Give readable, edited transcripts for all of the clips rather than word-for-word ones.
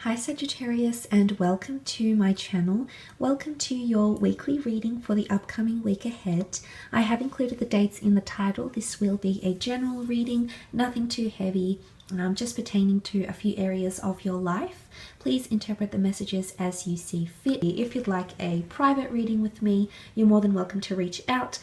Hi Sagittarius, and welcome to my channel. Welcome to your weekly reading for the upcoming week ahead. I have included the dates in the title. This will be a general reading, nothing too heavy, just pertaining to a few areas of your life. Please interpret the messages as you see fit. If you'd like a private reading with me, you're more than welcome to reach out.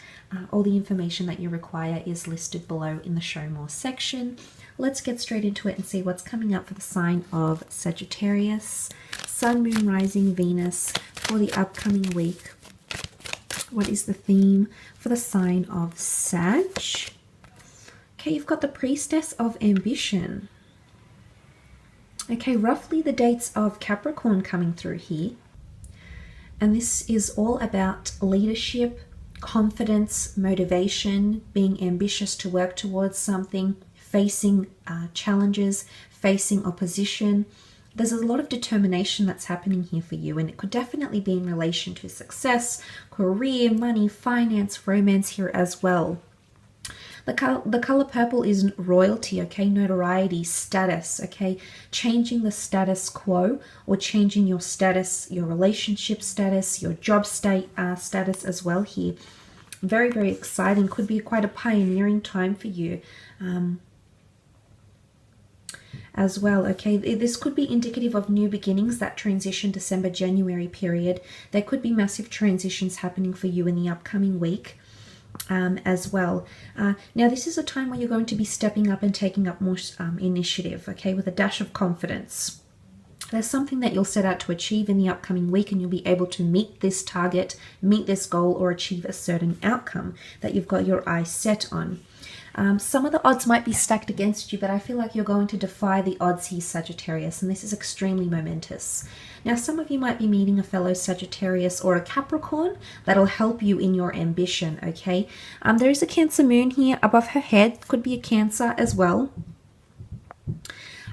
All the information that you require is listed below in the Show More section. Let's get straight into it and see what's coming up for the sign of Sagittarius, Sun, Moon, Rising, Venus for the upcoming week. What is the theme for the sign of Sag? Okay, you've got the Priestess of Ambition. Okay, roughly the dates of Capricorn coming through here. And this is all about leadership, confidence, motivation, being ambitious to work towards something, facing challenges, facing opposition. There's a lot of determination that's happening here for you, and it could definitely be in relation to success, career, money, finance, romance here as well. The color purple is royalty, okay, notoriety, status, okay, changing the status quo or changing your status, your relationship status, your job status as well here. Very, very exciting. Could be quite a pioneering time for you. As well, okay, this could be indicative of new beginnings, that transition December, January period. There could be massive transitions happening for you in the upcoming week as well. Now, this is a time where you're going to be stepping up and taking up more initiative, okay, with a dash of confidence. There's something that you'll set out to achieve in the upcoming week, and you'll be able to meet this target, meet this goal, or achieve a certain outcome that you've got your eyes set on. Some of the odds might be stacked against you, but I feel like you're going to defy the odds here, Sagittarius, and this is extremely momentous. Now, some of you might be meeting a fellow Sagittarius or a Capricorn that'll help you in your ambition, okay? There is a Cancer moon here above her head, could be a Cancer as well.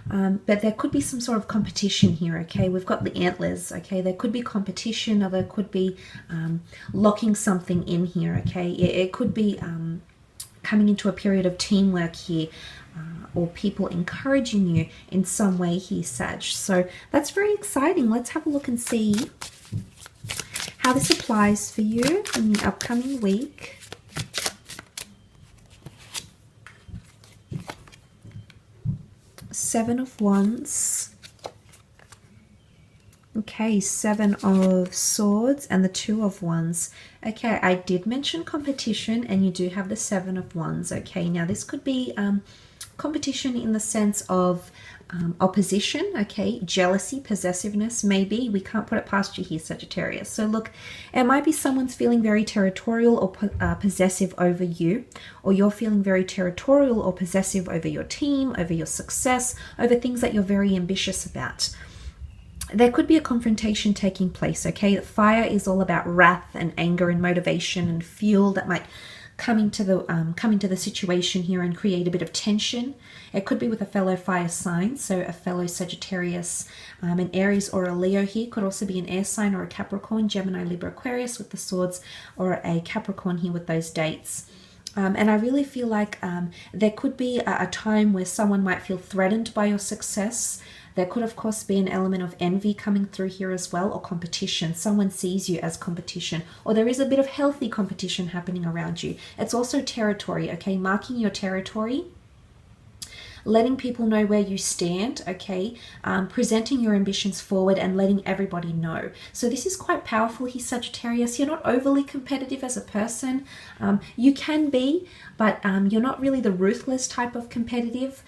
But there could be some sort of competition here, okay? We've got the antlers, okay? There could be competition, or there could be locking something in here, okay? It could be coming into a period of teamwork here, or people encouraging you in some way here, Sag. So that's very exciting. Let's have a look and see how this applies for you in the upcoming week. Seven of Wands. Okay, Seven of Swords and the Two of Wands. Okay, I did mention competition, and you do have the Seven of Wands. Okay, now this could be competition in the sense of opposition, okay, jealousy, possessiveness, maybe. We can't put it past you here, Sagittarius. So look, it might be someone's feeling very territorial or possessive over you, or you're feeling very territorial or possessive over your team, over your success, over things that you're very ambitious about. There could be a confrontation taking place, okay? Fire is all about wrath and anger and motivation and fuel that might come into the situation here and create a bit of tension. It could be with a fellow fire sign, so a fellow Sagittarius, an Aries or a Leo here. Could also be an air sign or a Capricorn, Gemini, Libra, Aquarius with the swords, or a Capricorn here with those dates. And I really feel like there could be a time where someone might feel threatened by your success. There could, of course, be an element of envy coming through here as well, or competition. Someone sees you as competition, or there is a bit of healthy competition happening around you. It's also territory, okay? Marking your territory, letting people know where you stand, okay? Presenting your ambitions forward and letting everybody know. So this is quite powerful here, Sagittarius. You're not overly competitive as a person. You can be, but you're not really the ruthless type of competitive.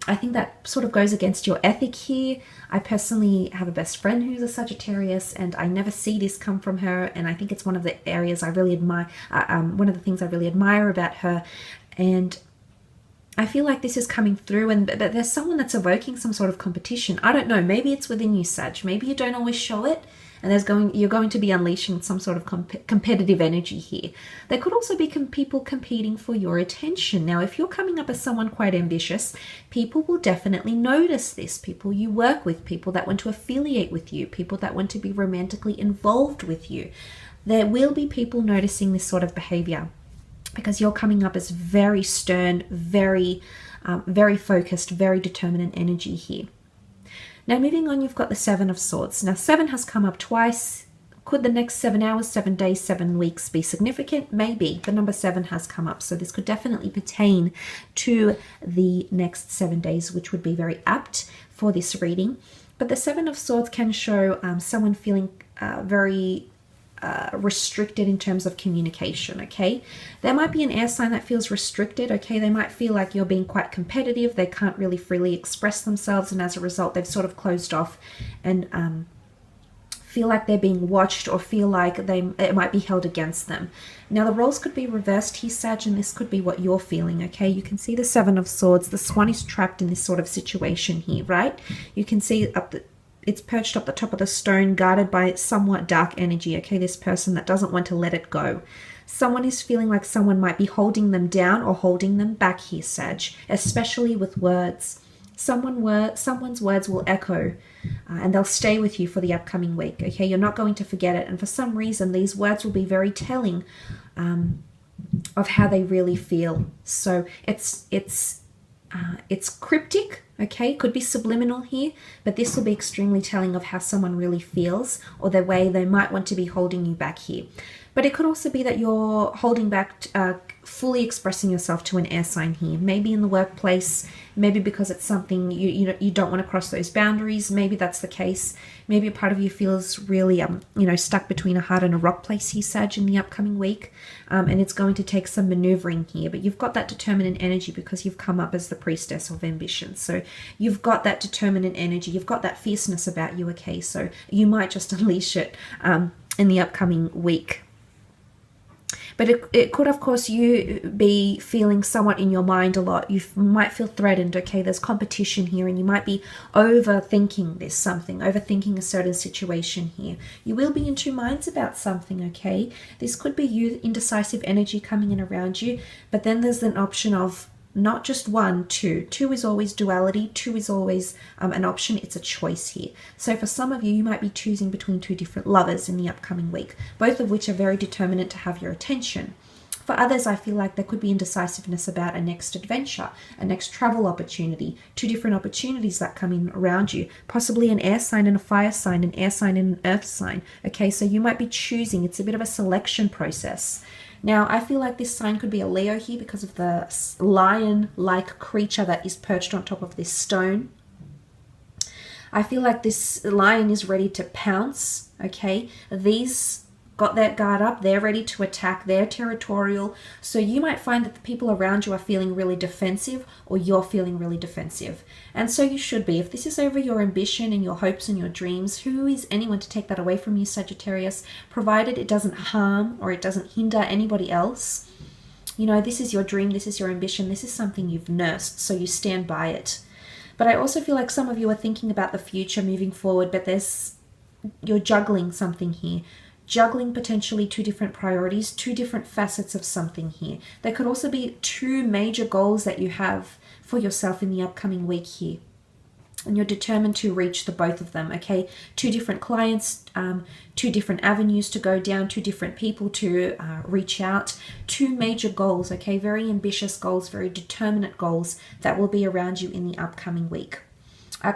I think that sort of goes against your ethic here. I personally have a best friend who's a Sagittarius, and I never see this come from her, and I think it's one of the areas I really admire, one of the things I really admire about her. And I feel like this is coming through, and but there's someone that's evoking some sort of competition. I don't know, maybe it's within you, Sag. Maybe you don't always show it, and you're going to be unleashing some sort of competitive energy here. There could also be people competing for your attention. Now, if you're coming up as someone quite ambitious, people will definitely notice this. People you work with, people that want to affiliate with you, people that want to be romantically involved with you. There will be people noticing this sort of behavior, because you're coming up as very stern, very focused, very determined energy here. Now moving on, you've got the Seven of Swords. Now 7 has come up twice. Could the next 7 hours, 7 days, 7 weeks be significant? Maybe. The number 7 has come up. So this could definitely pertain to the next 7 days, which would be very apt for this reading. But the Seven of Swords can show someone feeling very restricted in terms of communication, okay? There might be an air sign that feels restricted, okay? They might feel like you're being quite competitive. They can't really freely express themselves, and as a result, they've sort of closed off and feel like they're being watched, or feel like it might be held against them. Now the roles could be reversed here, Sag, and this could be what you're feeling, okay? You can see the Seven of Swords. The Swan is trapped in this sort of situation here, right? You can see it's perched up the top of the stone, guarded by somewhat dark energy, okay? This person that doesn't want to let it go. Someone is feeling like someone might be holding them down or holding them back here, Sag, especially with words. Someone's words will echo and they'll stay with you for the upcoming week, okay? You're not going to forget it, and for some reason these words will be very telling of how they really feel. So it's cryptic, okay? Could be subliminal here, but this will be extremely telling of how someone really feels, or the way they might want to be holding you back here. But it could also be that you're holding back fully expressing yourself to an air sign here. Maybe in the workplace, maybe because it's something you don't want to cross those boundaries. Maybe that's the case. Maybe a part of you feels really stuck between a hard and a rock place here, Sag, in the upcoming week, and it's going to take some maneuvering here. But you've got that determinant energy because you've come up as the priestess of ambition. So you've got that determinant energy. You've got that fierceness about you, okay? So you might just unleash it in the upcoming week. But it could, of course, you be feeling somewhat in your mind a lot. You might feel threatened, okay? There's competition here, and you might be overthinking overthinking a certain situation here. You will be in two minds about something, okay? This could be you, indecisive energy coming in around you, but then there's an option of not just one, two. Two is always duality. Two is always an option. It's a choice here. So for some of you, you might be choosing between two different lovers in the upcoming week, both of which are very determinate to have your attention. For others, I feel like there could be indecisiveness about a next adventure, a next travel opportunity, two different opportunities that come in around you, possibly an air sign and a fire sign, an air sign and an earth sign. Okay, so you might be choosing. It's a bit of a selection process. Now, I feel like this sign could be a Leo here because of the lion-like creature that is perched on top of this stone. I feel like this lion is ready to pounce, okay? These got their guard up. They're ready to attack. They're territorial. So you might find that the people around you are feeling really defensive, or you're feeling really defensive. And so you should be. If this is over your ambition and your hopes and your dreams, who is anyone to take that away from you, Sagittarius, provided it doesn't harm or it doesn't hinder anybody else? You know, this is your dream. This is your ambition. This is something you've nursed, so you stand by it. But I also feel like some of you are thinking about the future moving forward, but you're juggling something here. Juggling potentially two different priorities, two different facets of something here. There could also be two major goals that you have for yourself in the upcoming week here. And you're determined to reach the both of them, okay? Two different clients, two different avenues to go down, two different people to reach out. Two major goals, okay? Very ambitious goals, very determinate goals that will be around you in the upcoming week.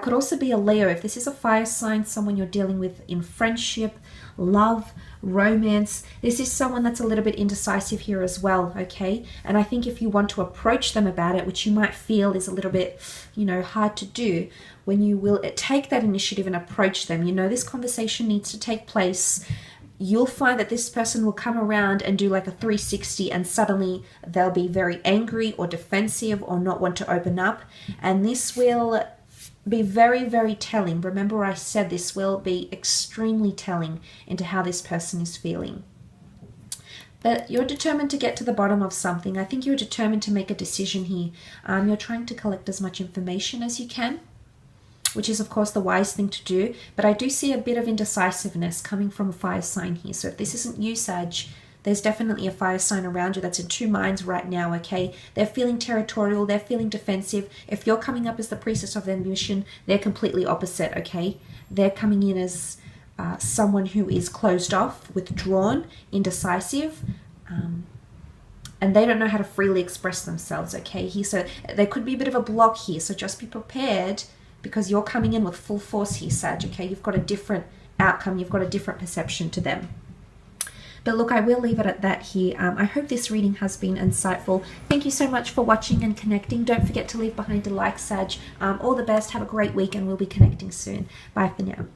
Could also be a Leo. If this is a fire sign, someone you're dealing with in friendship, love, romance, this is someone that's a little bit indecisive here as well, okay? And I think if you want to approach them about it, which you might feel is a little bit, hard to do, when you will take that initiative and approach them, this conversation needs to take place. You'll find that this person will come around and do like a 360, and suddenly they'll be very angry or defensive or not want to open up. And this will be very, very telling. Remember, I said this will be extremely telling into how this person is feeling. But you're determined to get to the bottom of something. I think you're determined to make a decision here. You're trying to collect as much information as you can, which is, of course, the wise thing to do. But I do see a bit of indecisiveness coming from a fire sign here. So if this isn't you, Sag, there's definitely a fire sign around you that's in two minds right now, okay? They're feeling territorial. They're feeling defensive. If you're coming up as the priestess of ambition, they're completely opposite, okay? They're coming in as someone who is closed off, withdrawn, indecisive, and they don't know how to freely express themselves, okay? So there could be a bit of a block here, so just be prepared because you're coming in with full force here, Sag, okay? You've got a different outcome. You've got a different perception to them. But look, I will leave it at that here. I hope this reading has been insightful. Thank you so much for watching and connecting. Don't forget to leave behind a like, Sag. All the best. Have a great week, and we'll be connecting soon. Bye for now.